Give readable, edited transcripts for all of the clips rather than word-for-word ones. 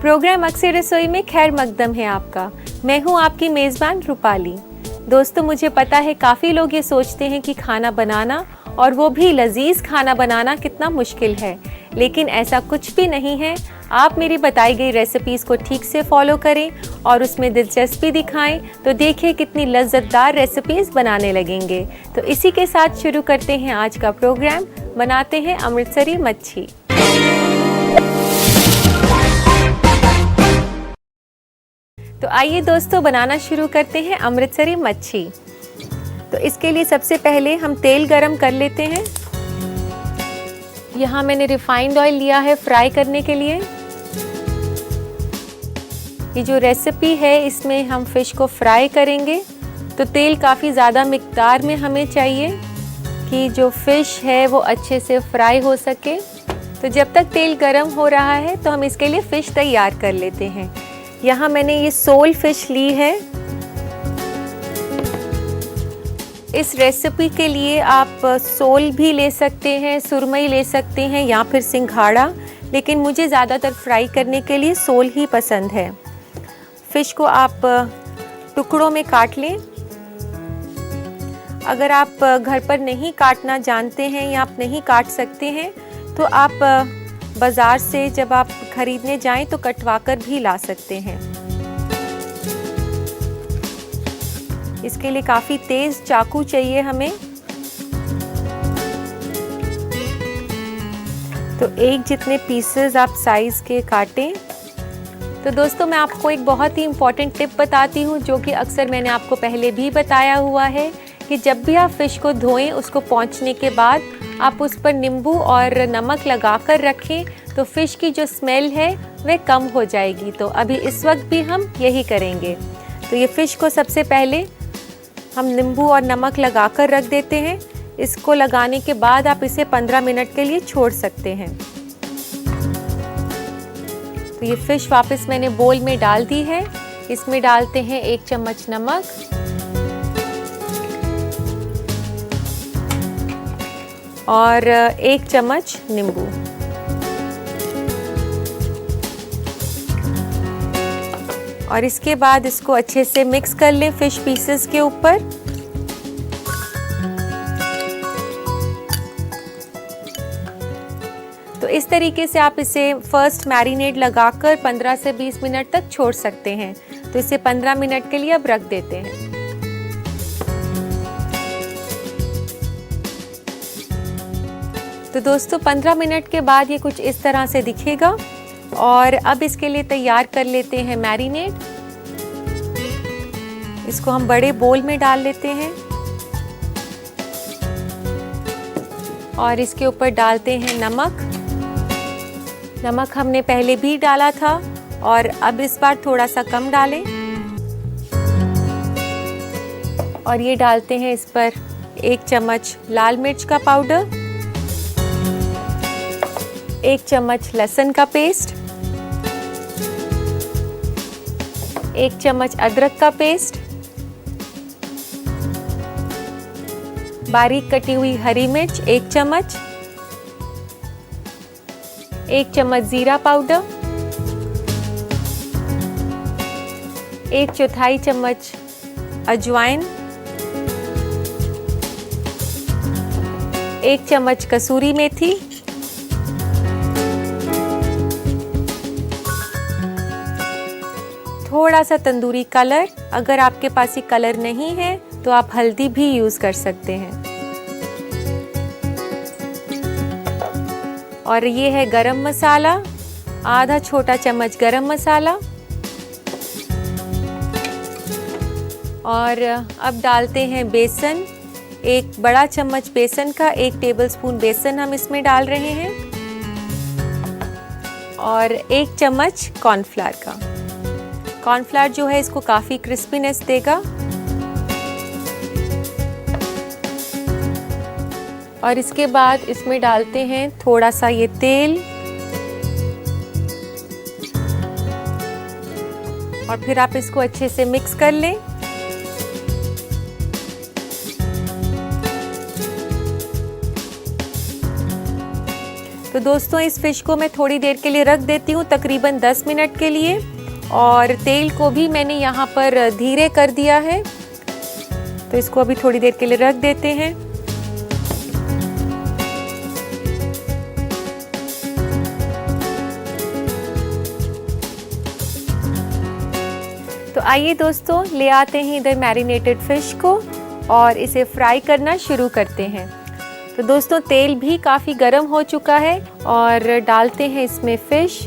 Programme अक्सर रसोई में खैर मकदम है आपका। मैं हूं आपकी मेज़बान रूपाली। दोस्तों, मुझे पता है काफ़ी लोग ये सोचते हैं कि खाना बनाना और वो भी लजीज खाना बनाना कितना मुश्किल है, लेकिन ऐसा कुछ भी नहीं है। आप मेरी बताई गई रेसिपीज़ को ठीक से फॉलो करें और उसमें दिलचस्पी दिखाएं तो देखिए कितनी लज्जतदार रेसिपीज़ बनाने लगेंगे। तो इसी के साथ शुरू करते हैं आज का प्रोग्राम। बनाते हैं अमृतसरी मच्छी। तो आइए दोस्तों, बनाना शुरू करते हैं अमृतसरी मच्छी। तो इसके लिए सबसे पहले हम तेल गरम कर लेते हैं। यहाँ मैंने रिफाइंड ऑयल लिया है फ्राई करने के लिए। ये जो रेसिपी है इसमें हम फिश को फ्राई करेंगे, तो तेल काफ़ी ज़्यादा मिकदार में हमें चाहिए कि जो फिश है वो अच्छे से फ्राई हो सके। तो जब तक तेल गरम हो रहा है तो हम इसके लिए फ़िश तैयार कर लेते हैं। यहाँ मैंने ये सोल फिश ली है। इस रेसिपी के लिए आप सोल भी ले सकते हैं, सुरमई ले सकते हैं या फिर सिंघाड़ा, लेकिन मुझे ज़्यादातर फ्राई करने के लिए सोल ही पसंद है। फ़िश को आप टुकड़ों में काट लें। अगर आप घर पर नहीं काटना जानते हैं या आप नहीं काट सकते हैं तो आप बाज़ार से जब आप ख़रीदने जाएं तो कटवा कर भी ला सकते हैं। इसके लिए काफ़ी तेज़ चाकू चाहिए हमें। तो एक जितने पीसेस आप साइज़ के काटें। तो दोस्तों, मैं आपको एक बहुत ही इम्पॉर्टेंट टिप बताती हूँ जो कि अक्सर मैंने आपको पहले भी बताया हुआ है कि जब भी आप फ़िश को धोएं, उसको पोंछने के बाद आप उस पर नींबू और नमक लगा कर रखें तो फ़िश की जो स्मेल है वह कम हो जाएगी। तो अभी इस वक्त भी हम यही करेंगे। तो ये फ़िश को सबसे पहले हम नींबू और नमक लगा कर रख देते हैं। इसको लगाने के बाद आप इसे 15 मिनट के लिए छोड़ सकते हैं। तो ये फ़िश वापस मैंने बोल में डाल दी है। इसमें डालते हैं 1 चम्मच नमक और 1 चम्मच नींबू। और इसके बाद इसको अच्छे से मिक्स कर लें फिश पीसेस के ऊपर। तो इस तरीके से आप इसे फर्स्ट मैरिनेट लगाकर 15 से 20 मिनट तक छोड़ सकते हैं। तो इसे 15 मिनट के लिए अब रख देते हैं। तो दोस्तों, 15 मिनट के बाद ये कुछ इस तरह से दिखेगा। और अब इसके लिए तैयार कर लेते हैं मैरिनेट। इसको हम बड़े बोल में डाल लेते हैं और इसके ऊपर डालते हैं नमक। नमक हमने पहले भी डाला था और अब इस बार थोड़ा सा कम डालें। और ये डालते हैं इस पर 1 चम्मच लाल मिर्च का पाउडर, 1 चम्मच लहसुन का पेस्ट, 1 चम्मच अदरक का पेस्ट, बारीक कटी हुई हरी मिर्च 1 चम्मच, 1 चम्मच जीरा पाउडर, 1/4 चम्मच अजवाइन, 1 चम्मच कसूरी मेथी, थोड़ा सा तंदूरी कलर। अगर आपके पास ये कलर नहीं है तो आप हल्दी भी यूज़ कर सकते हैं। और ये है गरम मसाला, आधा छोटा चम्मच गरम मसाला। और अब डालते हैं बेसन। 1 बड़ा चम्मच बेसन का 1 टेबलस्पून बेसन हम इसमें डाल रहे हैं और 1 चम्मच कॉर्नफ्लावर का। कॉर्नफ्लावर जो है इसको काफ़ी क्रिस्पीनेस देगा। और इसके बाद इसमें डालते हैं थोड़ा सा ये तेल और फिर आप इसको अच्छे से मिक्स कर लें। तो दोस्तों इस फिश को मैं थोड़ी देर के लिए रख देती हूँ, तकरीबन 10 मिनट के लिए। और तेल को भी मैंने यहाँ पर धीरे कर दिया है, तो इसको अभी थोड़ी देर के लिए रख देते हैं। तो आइए दोस्तों, ले आते हैं इधर मैरिनेटेड फिश को और इसे फ्राई करना शुरू करते हैं। तो दोस्तों तेल भी काफ़ी गर्म हो चुका है और डालते हैं इसमें फिश।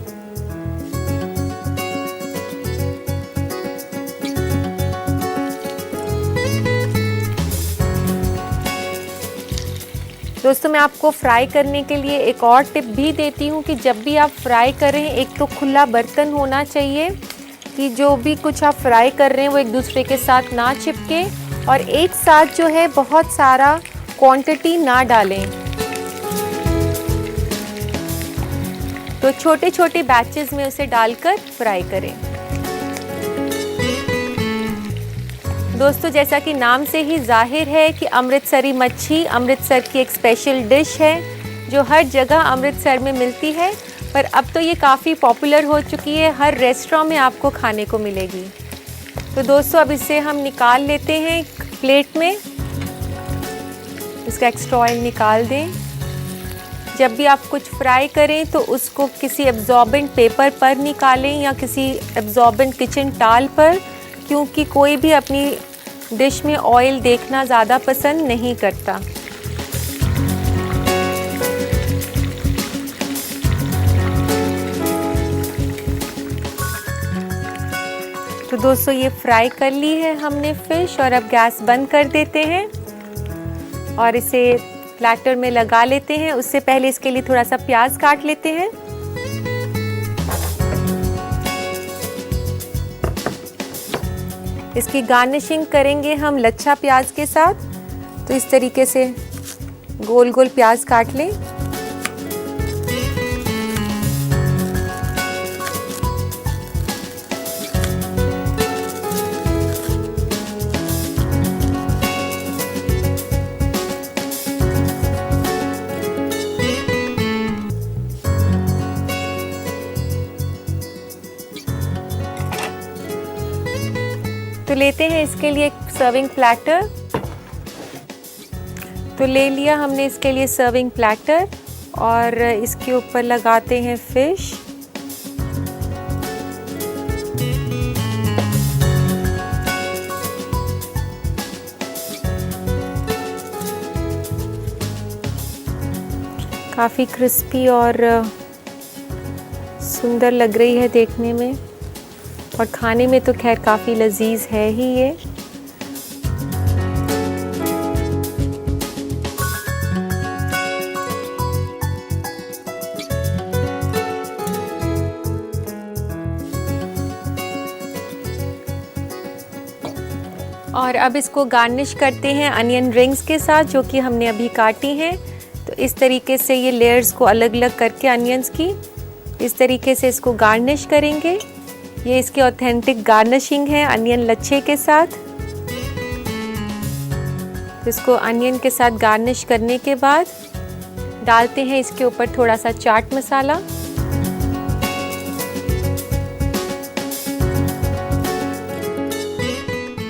दोस्तों मैं आपको फ्राई करने के लिए एक और टिप भी देती हूँ कि जब भी आप फ्राई करें, एक तो खुला बर्तन होना चाहिए कि जो भी कुछ आप फ्राई कर रहे हैं वो एक दूसरे के साथ ना चिपके, और एक साथ जो है बहुत सारा क्वांटिटी ना डालें। तो छोटे छोटे बैचेस में उसे डालकर फ्राई करें। दोस्तों जैसा कि नाम से ही जाहिर है कि अमृतसरी मच्छी अमृतसर की एक स्पेशल डिश है जो हर जगह अमृतसर में मिलती है, पर अब तो ये काफ़ी पॉपुलर हो चुकी है, हर रेस्टोरेंट में आपको खाने को मिलेगी। तो दोस्तों अब इसे हम निकाल लेते हैं प्लेट में। इसका एक्स्ट्रा ऑयल निकाल दें। जब भी आप कुछ फ्राई करें तो उसको किसी एब्जॉर्बेंट पेपर पर निकालें या किसी एब्जॉर्बेंट किचन टाल पर, क्योंकि कोई भी अपनी डिश में ऑयल देखना ज़्यादा पसंद नहीं करता। तो दोस्तों ये फ्राई कर ली है हमने फ़िश, और अब गैस बंद कर देते हैं और इसे प्लेटर में लगा लेते हैं। उससे पहले इसके लिए थोड़ा सा प्याज काट लेते हैं। इसकी गार्निशिंग करेंगे हम लच्छा प्याज के साथ, तो इस तरीके से गोल गोल प्याज काट लें। तो लेते हैं इसके लिए एक सर्विंग प्लेटर। तो ले लिया हमने इसके लिए सर्विंग प्लेटर और इसके ऊपर लगाते हैं फिश। काफ़ी क्रिस्पी और सुंदर लग रही है देखने में, और खाने में तो खैर काफ़ी लजीज है ही ये। और अब इसको गार्निश करते हैं अनियन रिंग्स के साथ, जो कि हमने अभी काटी हैं। तो इस तरीके से ये लेयर्स को अलग अलग करके अनियंस की इस तरीके से इसको गार्निश करेंगे। ये इसकी ऑथेंटिक गार्निशिंग है अनियन लच्छे के साथ। तो इसको अनियन के साथ गार्निश करने के बाद डालते हैं इसके ऊपर थोड़ा सा चाट मसाला।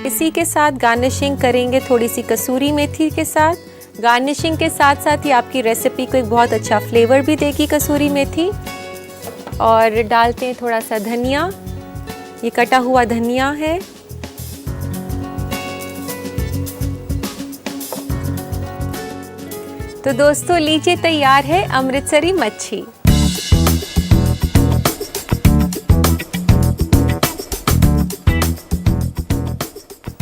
इसी के साथ गार्निशिंग करेंगे थोड़ी सी कसूरी मेथी के साथ। गार्निशिंग के साथ साथ ही आपकी रेसिपी को एक बहुत अच्छा फ्लेवर भी देगी कसूरी मेथी। और डालते हैं थोड़ा सा धनिया, ये कटा हुआ धनिया है। तो दोस्तों लीजिए तैयार है अमृतसरी मच्छी।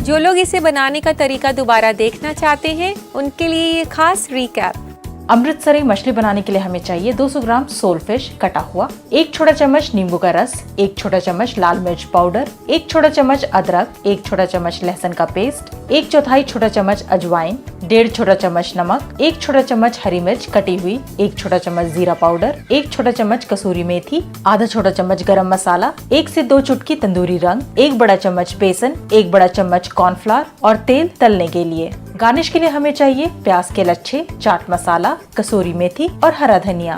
जो लोग इसे बनाने का तरीका दोबारा देखना चाहते हैं उनके लिए ये खास रिकैप। अमृतसरी मछली बनाने के लिए हमें चाहिए 200 ग्राम सोल फिश कटा हुआ, 1 छोटा चम्मच नींबू का रस, 1 छोटा चम्मच लाल मिर्च पाउडर, 1 छोटा चम्मच अदरक, 1 छोटा चम्मच लहसुन का पेस्ट, 1/4 छोटा चम्मच अजवाइन, 1.5 छोटा चम्मच नमक, 1 छोटा चम्मच हरी मिर्च कटी हुई, 1 छोटा चम्मच जीरा पाउडर, 1 छोटा चम्मच कसूरी मेथी, आधा छोटा चम्मच गरम मसाला, 1 से 2 चुटकी तंदूरी रंग, 1 बड़ा चम्मच बेसन, 1 बड़ा चम्मच कॉर्नफ्लावर और तेल तलने के लिए। गार्निश के लिए हमें चाहिए प्याज के लच्छे, चाट मसाला, कसूरी मेथी और हरा धनिया।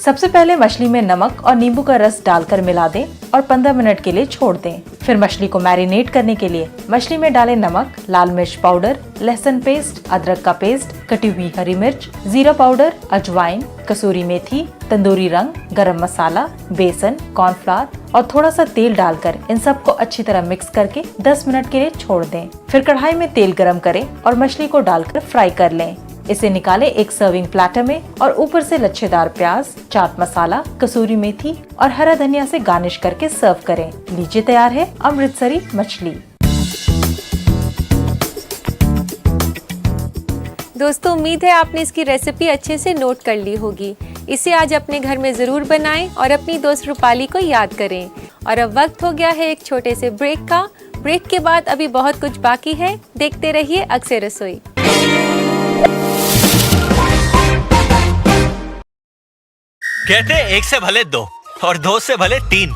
सबसे पहले मछली में नमक और नींबू का रस डालकर मिला दें और 15 मिनट के लिए छोड़ दें। फिर मछली को मैरिनेट करने के लिए मछली में डालें नमक, लाल मिर्च पाउडर, लहसुन पेस्ट, अदरक का पेस्ट, कटी हुई हरी मिर्च, जीरा पाउडर, अजवाइन, कसूरी मेथी, तंदूरी रंग, गरम मसाला, बेसन, कॉर्नफ्लावर और थोड़ा सा तेल डालकर इन सबको अच्छी तरह मिक्स करके 10 मिनट के लिए छोड़ दें। फिर कढ़ाई में तेल गरम करें और मछली को डालकर फ्राई कर लें। इसे निकालें एक सर्विंग प्लेटर में और ऊपर से लच्छेदार प्याज, चाट मसाला, कसूरी मेथी और हरा धनिया से गार्निश करके सर्व करें। लीजिए तैयार है अमृतसरी मछली। दोस्तों उम्मीद है आपने इसकी रेसिपी अच्छे से नोट कर ली होगी। इसे आज अपने घर में ज़रूर बनाएं और अपनी दोस्त रूपाली को याद करें। और अब वक्त हो गया है एक छोटे से ब्रेक का। ब्रेक के बाद अभी बहुत कुछ बाकी है। देखते रहिए अक्सर रसोई। कहते एक से भले दो और दो से भले तीन,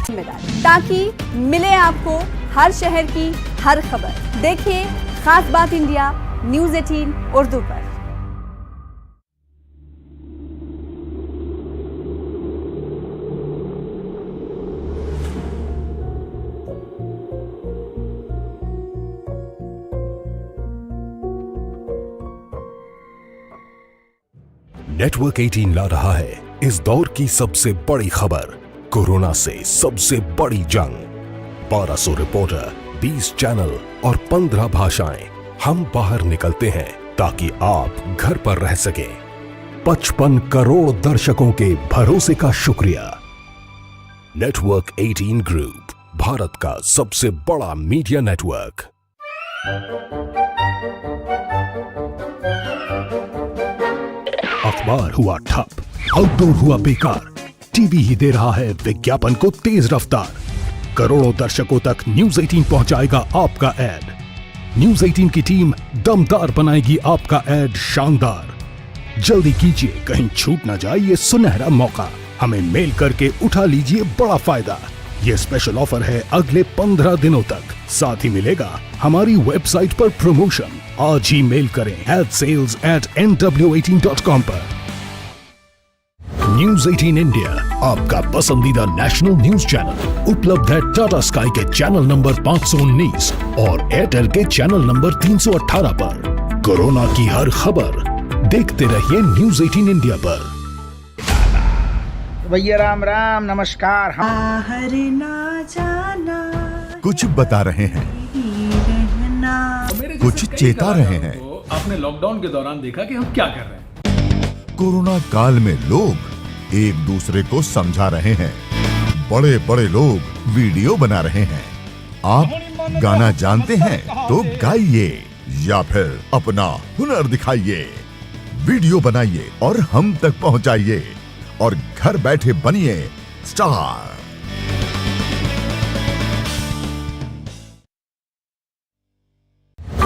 ताकि मिले आपको हर शहर की हर खबर। देखिए खास बात इंडिया न्यूज़ 18 उर्दू पर। नेटवर्क 18 ला रहा है इस दौर की सबसे बड़ी खबर, कोरोना से सबसे बड़ी जंग। 1200 रिपोर्टर, 20 चैनल और 15 भाषाएं। हम बाहर निकलते हैं ताकि आप घर पर रह सकें। 55 करोड़ दर्शकों के भरोसे का शुक्रिया। नेटवर्क 18 ग्रुप, भारत का सबसे बड़ा मीडिया नेटवर्क। अखबार हुआ ठप, आउटडोर हुआ बेकार, टीवी ही दे रहा है विज्ञापन को तेज रफ्तार। करोड़ों दर्शकों तक न्यूज़ 18 पहुंचाएगा आपका ऐड। न्यूज़ 18 की टीम दमदार बनाएगी आपका ऐड शानदार। जल्दी कीजिए, कहीं छूट ना जाए ये सुनहरा मौका। हमें मेल करके उठा लीजिए बड़ा फायदा। ये स्पेशल ऑफर है अगले 15 दिनों तक। साथ ही मिलेगा हमारी वेबसाइट पर प्रमोशन। आज ही मेल करें adsales@nw18.com पर। न्यूज़ 18 इंडिया, आपका पसंदीदा नेशनल न्यूज चैनल, उपलब्ध है टाटा स्काई के चैनल नंबर 519 और एयरटेल के चैनल नंबर 318 पर। कोरोना की हर खबर देखते रहिए न्यूज़ 18 इंडिया पर। भैया राम राम, नमस्कार। बाहर ना जाना, कुछ बता रहे हैं, कुछ चेता रहे हैं। तो आपने लॉकडाउन के दौरान देखा कि हम क्या कर रहे हैं। कोरोना काल में लोग एक दूसरे को समझा रहे हैं। बड़े बड़े लोग वीडियो बना रहे हैं। आप गाना जानते हैं तो गाइए या फिर अपना हुनर दिखाइए। वीडियो बनाइए और हम तक पहुंचाइए और घर बैठे बनिए स्टार।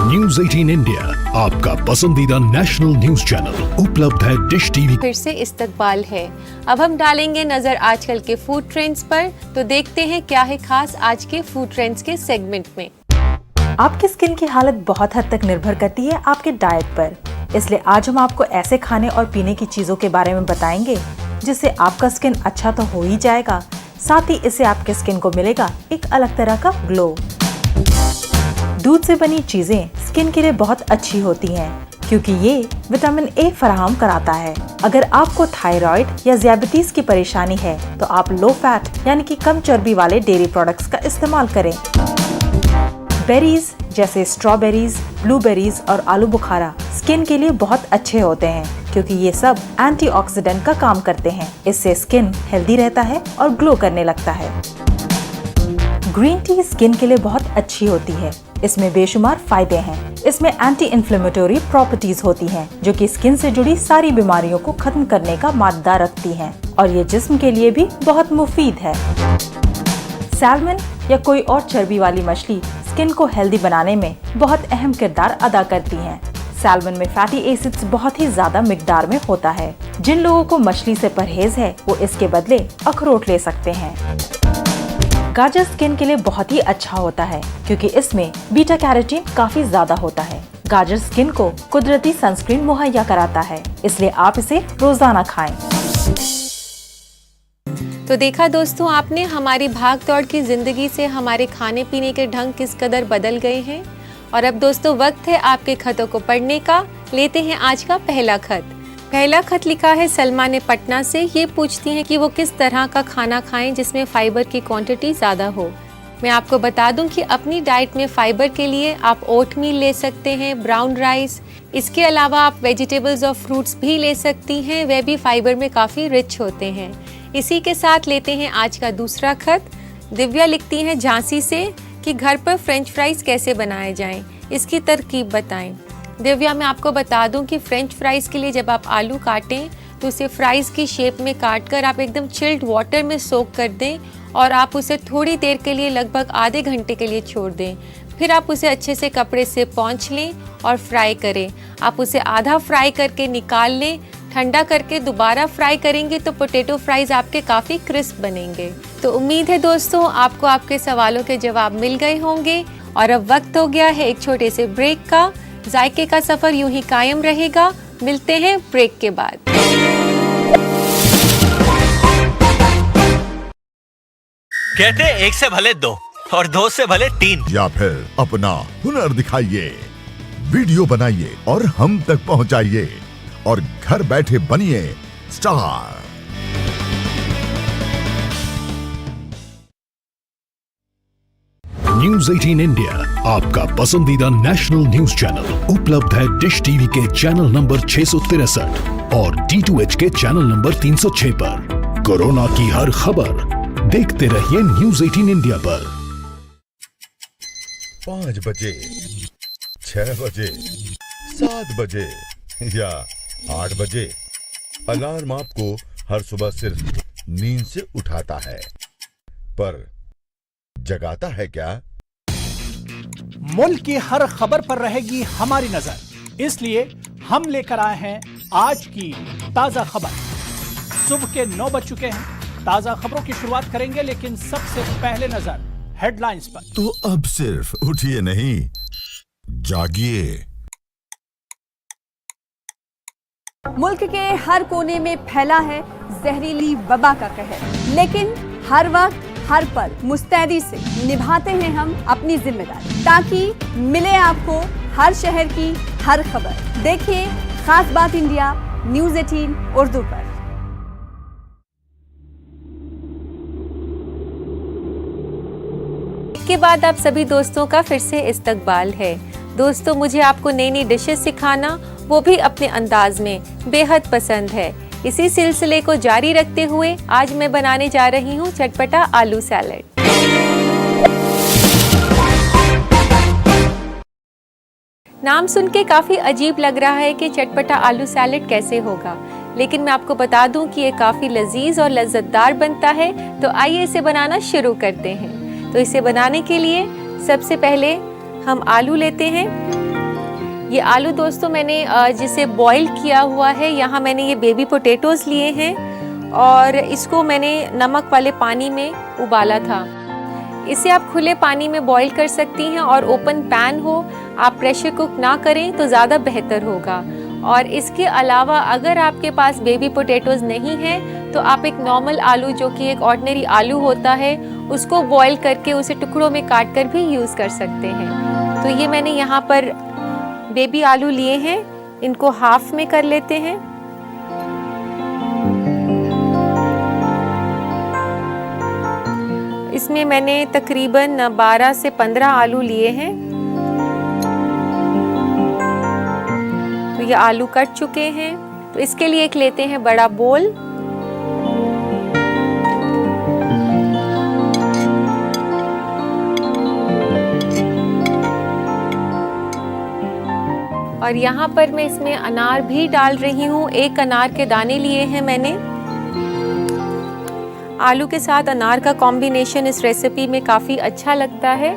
न्यूज़ 18 इंडिया, आपका पसंदीदा नेशनल न्यूज चैनल, उपलब्ध है डिश टीवी। फिर से इस्तकबाल है। अब हम डालेंगे नजर आजकल के फूड ट्रेंड्स पर। तो देखते हैं क्या है खास आज के फूड ट्रेंड्स के सेगमेंट में। आपकी स्किन की हालत बहुत हद तक निर्भर करती है आपके डाइट पर। इसलिए आज हम आपको ऐसे खाने और पीने की चीजों के बारे में बताएंगे जिससे आपका स्किन अच्छा तो हो ही जाएगा, साथ ही इससे आपके स्किन को मिलेगा एक अलग तरह का ग्लो। दूध से बनी चीजें स्किन के लिए बहुत अच्छी होती हैं क्योंकि ये विटामिन ए फराहम कराता है। अगर आपको थायराइड या डायबिटीज की परेशानी है तो आप लो फैट यानी कि कम चर्बी वाले डेयरी प्रोडक्ट्स का इस्तेमाल करें। बेरीज जैसे स्ट्रॉबेरीज, ब्लूबेरीज और आलू बुखारा स्किन के लिए बहुत अच्छे होते हैं क्योंकि ये सब एंटीऑक्सीडेंट का काम करते हैं। इससे स्किन हेल्दी रहता है और ग्लो करने लगता है। ग्रीन टी स्किन के लिए बहुत अच्छी होती है। इसमें बेशुमार फायदे हैं। इसमें एंटी इन्फ्लेमेटरी प्रॉपर्टीज होती हैं जो कि स्किन से जुड़ी सारी बीमारियों को खत्म करने का मादा रखती हैं और ये जिस्म के लिए भी बहुत मुफीद है। सैल्मन या कोई और चर्बी वाली मछली स्किन को हेल्दी बनाने में बहुत अहम किरदार अदा करती हैं। सैल्मन में फैटी एसिड्स बहुत ही ज्यादा मिकदार में होता है। जिन लोगों को मछली से परहेज है वो इसके बदले अखरोट ले सकते हैं। गाजर स्किन के लिए बहुत ही अच्छा होता है क्योंकि इसमें बीटा कैरोटीन काफी ज्यादा होता है। गाजर स्किन को कुदरती सनस्क्रीन मुहैया कराता है, इसलिए आप इसे रोजाना खाएं। तो देखा दोस्तों आपने, हमारी भाग दौड़ की ज़िंदगी से हमारे खाने पीने के ढंग किस कदर बदल गए हैं। और अब दोस्तों वक्त है आपके खतों को पढ़ने का। लेते हैं आज का पहला खत। पहला खत लिखा है सलमा ने पटना से। ये पूछती हैं कि वो किस तरह का खाना खाएं जिसमें फाइबर की क्वांटिटी ज़्यादा हो। मैं आपको बता दूं कि अपनी डाइट में फाइबर के लिए आप ओट मील ले सकते हैं, ब्राउन राइस। इसके अलावा आप वेजिटेबल्स और फ्रूट्स भी ले सकती हैं, वे भी फाइबर में काफ़ी रिच होते हैं। इसी के साथ लेते हैं आज का दूसरा खत। दिव्या लिखती हैं झांसी से कि घर पर फ्रेंच फ्राइज़ कैसे बनाए जाएं, इसकी तरकीब बताएं। दिव्या, मैं आपको बता दूं कि फ्रेंच फ्राइज़ के लिए जब आप आलू काटें तो उसे फ्राइज़ की शेप में काट कर आप एकदम चिल्ड वाटर में सोक कर दें और आप उसे थोड़ी देर के लिए लगभग आधे घंटे के लिए छोड़ दें। फिर आप उसे अच्छे से कपड़े से पोंछ लें और फ्राई करें। आप उसे आधा फ्राई करके निकाल लें, ठंडा करके दोबारा फ्राई करेंगे तो पोटैटो फ्राइज़ आपके काफ़ी क्रिस्प बनेंगे। तो उम्मीद है दोस्तों आपको आपके सवालों के जवाब मिल गए होंगे। और अब वक्त हो गया है एक छोटे से ब्रेक का। जायके का सफ़र यूं ही कायम रहेगा। मिलते हैं ब्रेक के बाद। कहते हैं एक से भले दो और दो से भले तीन। या फिर अपना हुनर दिखाइए, वीडियो बनाइए और हम तक पहुंचाइए और घर बैठे बनिए स्टार। न्यूज 18 इंडिया आपका पसंदीदा नेशनल न्यूज चैनल उपलब्ध है डिश टीवी के चैनल नंबर 663 और D2H के चैनल नंबर 306 पर। कोरोना की हर खबर देखते रहिए न्यूज 18 इंडिया पर। 5 बजे, 6 बजे, 7 बजे या 8 बजे अलार्म आपको हर सुबह सिर्फ नींद से उठाता है, पर जगाता है क्या? मुल्क की हर खबर पर रहेगी हमारी नजर, इसलिए हम लेकर आए हैं आज की ताजा खबर। सुबह के 9 बज चुके हैं। ताजा खबरों की शुरुआत करेंगे, लेकिन सबसे पहले नजर हेडलाइंस पर। तो अब सिर्फ उठिए नहीं, जागिए। मुल्क के हर कोने में फैला है जहरीली वबा का कहर, लेकिन हर वक्त हर पल मुस्तैदी से निभाते हैं हम अपनी जिम्मेदारी, ताकि मिले आपको हर शहर की हर खबर। देखिए खास बात इंडिया न्यूज़ 18 उर्दू पर। के बाद आप सभी दोस्तों का फिर से इस्तकबाल है। दोस्तों, मुझे आपको नई नई डिशेस सिखाना, वो भी अपने अंदाज में, बेहद पसंद है। इसी सिलसिले को जारी रखते हुए आज मैं बनाने जा रही हूँ चटपटा आलू सैलेड। नाम सुन के काफ़ी अजीब लग रहा है कि चटपटा आलू सैलेड कैसे होगा, लेकिन मैं आपको बता दूं कि ये काफ़ी लजीज और लज्जतदार बनता है। तो आइए इसे बनाना शुरू करते हैं। तो इसे बनाने के लिए सबसे पहले हम आलू लेते हैं। ये आलू दोस्तों मैंने जिसे बॉईल किया हुआ है, यहाँ मैंने ये बेबी पोटैटोज़ लिए हैं और इसको मैंने नमक वाले पानी में उबाला था। इसे आप खुले पानी में बॉईल कर सकती हैं और ओपन पैन हो, आप प्रेशर कुक ना करें तो ज़्यादा बेहतर होगा। और इसके अलावा अगर आपके पास बेबी पोटैटोज़ नहीं हैं तो आप एक नॉर्मल आलू, जो कि एक ऑर्डिनरी आलू होता है, उसको बॉईल करके उसे टुकड़ों में काट कर भी यूज़ कर सकते हैं। तो ये मैंने यहाँ पर बेबी आलू लिए हैं, इनको हाफ में कर लेते हैं। इसमें मैंने तकरीबन 12 से 15 आलू लिए हैं। तो ये आलू कट चुके हैं। तो इसके लिए एक लेते हैं बड़ा बोल। और यहाँ पर मैं इसमें अनार भी डाल रही हूँ। 1 अनार के दाने लिए हैं मैंने। आलू के साथ अनार का कॉम्बिनेशन इस रेसिपी में काफ़ी अच्छा लगता है।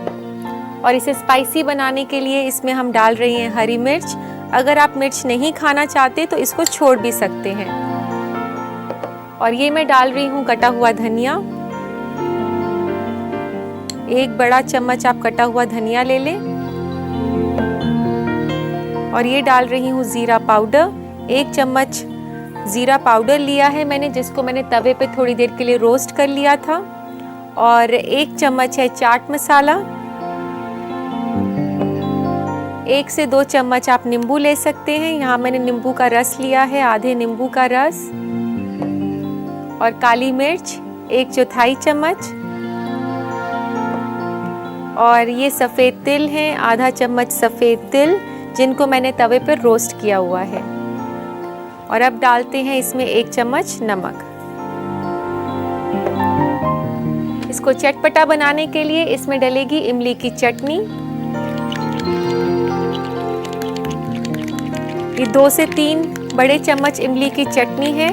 और इसे स्पाइसी बनाने के लिए इसमें हम डाल रही हैं हरी मिर्च। अगर आप मिर्च नहीं खाना चाहते तो इसको छोड़ भी सकते हैं। और ये मैं डाल रही हूँ कटा हुआ धनिया। 1 बड़ा चम्मच आप कटा हुआ धनिया ले लें। और ये डाल रही हूँ ज़ीरा पाउडर, 1 चम्मच ज़ीरा पाउडर लिया है मैंने, जिसको मैंने तवे पे थोड़ी देर के लिए रोस्ट कर लिया था। और 1 चम्मच है चाट मसाला। 1 से 2 चम्मच आप नींबू ले सकते हैं। यहाँ मैंने नींबू का रस लिया है, आधे नींबू का रस। और काली मिर्च 1/4 चम्मच। और ये सफ़ेद तिल हैं, आधा चम्मच सफ़ेद तिल, जिनको मैंने तवे पर रोस्ट किया हुआ है। और अब डालते हैं इसमें 1 चम्मच नमक। इसको चटपटा बनाने के लिए इसमें डलेगी इमली की चटनी। ये 2 से 3 बड़े चम्मच इमली की चटनी है।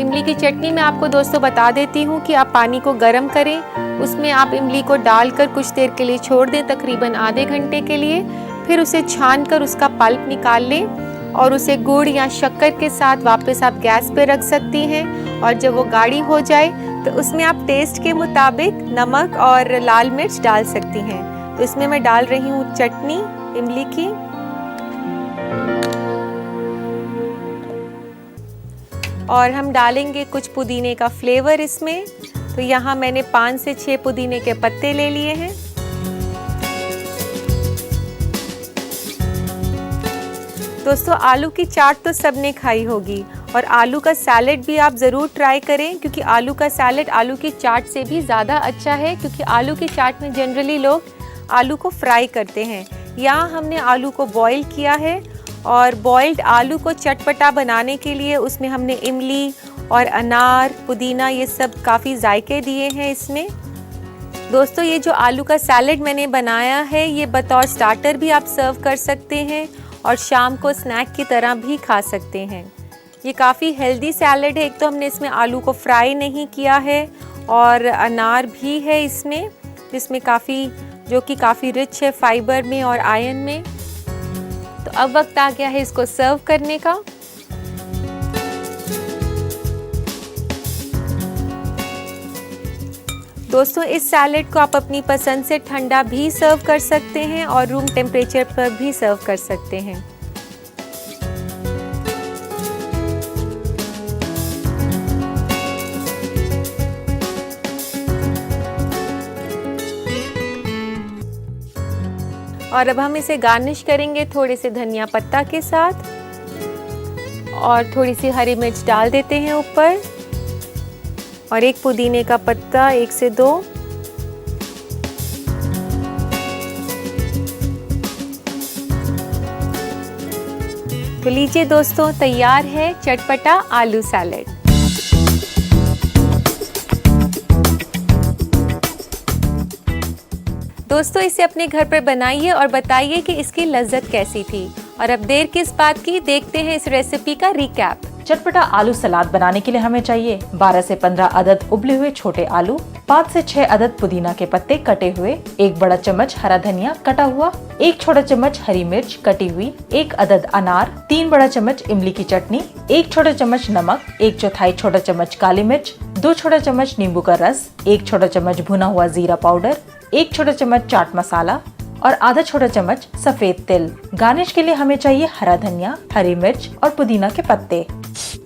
इमली की चटनी में आपको दोस्तों बता देती हूँ कि आप पानी को गर्म करें, उसमें आप इमली को डालकर कुछ देर के लिए छोड़ दें, तकरीबन आधे घंटे के लिए। फिर उसे छानकर उसका पल्प निकाल लें और उसे गुड़ या शक्कर के साथ वापस आप गैस पे रख सकती हैं। और जब वो गाढ़ी हो जाए तो उसमें आप टेस्ट के मुताबिक नमक और लाल मिर्च डाल सकती हैं। तो इसमें मैं डाल रही हूँ चटनी इमली की। और हम डालेंगे कुछ पुदीने का फ्लेवर इसमें। तो यहाँ मैंने 5 से 6 पुदीने के पत्ते ले लिए हैं। दोस्तों आलू की चाट तो सबने खाई होगी, और आलू का सैलेड भी आप ज़रूर ट्राई करें, क्योंकि आलू का सैलेड आलू की चाट से भी ज़्यादा अच्छा है। क्योंकि आलू की चाट में जनरली लोग आलू को फ्राई करते हैं। यहाँ हमने आलू को बॉईल किया है, और बॉइल्ड आलू को चटपटा बनाने के लिए उसमें हमने इमली और अनार, पुदीना, ये सब काफ़ी जायके दिए हैं इसमें। दोस्तों ये जो आलू का सैलेड मैंने बनाया है, ये बतौर स्टार्टर भी आप सर्व कर सकते हैं और शाम को स्नैक की तरह भी खा सकते हैं। ये काफ़ी हेल्दी सैलेड है। एक तो हमने इसमें आलू को फ्राई नहीं किया है, और अनार भी है इसमें, जिसमें जो कि काफ़ी रिच है फाइबर में और आयरन में। तो अब वक्त आ गया है इसको सर्व करने का। दोस्तों इस सैलेड को आप अपनी पसंद से ठंडा भी सर्व कर सकते हैं और रूम टेम्परेचर पर भी सर्व कर सकते हैं। और अब हम इसे गार्निश करेंगे थोड़े से धनिया पत्ता के साथ, और थोड़ी सी हरी मिर्च डाल देते हैं ऊपर, और 1 पुदीने का पत्ता 1 से 2। तो लीजिए दोस्तों, तैयार है चटपटा आलू सैलेड। दोस्तों इसे अपने घर पर बनाइए और बताइए कि इसकी लज्जत कैसी थी। और अब देर किस बात की, देखते हैं इस रेसिपी का रिकैप। चटपटा आलू सलाद बनाने के लिए हमें चाहिए 12 से 15 अदद उबले हुए छोटे आलू, 5 से 6 अदद पुदीना के पत्ते कटे हुए, 1 बड़ा चम्मच हरा धनिया कटा हुआ, 1 छोटा चम्मच हरी मिर्च कटी हुई, 1 अदद अनार, 3 बड़ा चम्मच इमली की चटनी, 1 छोटा चम्मच नमक, 1/4 छोटा चम्मच काली मिर्च, 2 छोटा चम्मच नींबू का रस, 1 छोटा चम्मच भुना हुआ जीरा पाउडर, 1 छोटा चम्मच चाट मसाला और आधा छोटा चम्मच सफेद तिल। गार्निश के लिए हमें चाहिए हरा धनिया, हरी मिर्च और पुदीना के पत्ते।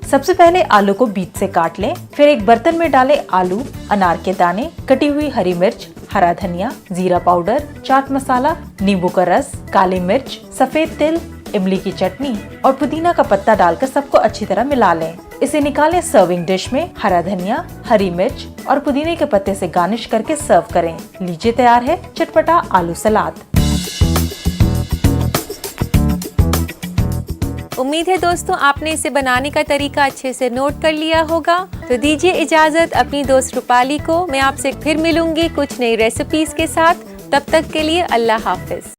सबसे पहले आलू को बीच से काट लें, फिर एक बर्तन में डालें आलू, अनार के दाने, कटी हुई हरी मिर्च, हरा धनिया, जीरा पाउडर, चाट मसाला, नींबू का रस, काली मिर्च, सफेद तिल, इमली की चटनी और पुदीना का पत्ता डालकर सबको अच्छी तरह मिला लें। इसे निकालें सर्विंग डिश में। हरा धनिया, हरी मिर्च और पुदीने के पत्ते से गार्निश करके सर्व करें। लीजिए तैयार है चटपटा आलू सलाद। उम्मीद है दोस्तों आपने इसे बनाने का तरीका अच्छे से नोट कर लिया होगा। तो दीजिए इजाजत अपनी दोस्त रूपाली को। मैं आपसे फिर मिलूंगी कुछ नई रेसिपीज के साथ। तब तक के लिए अल्लाह हाफिज।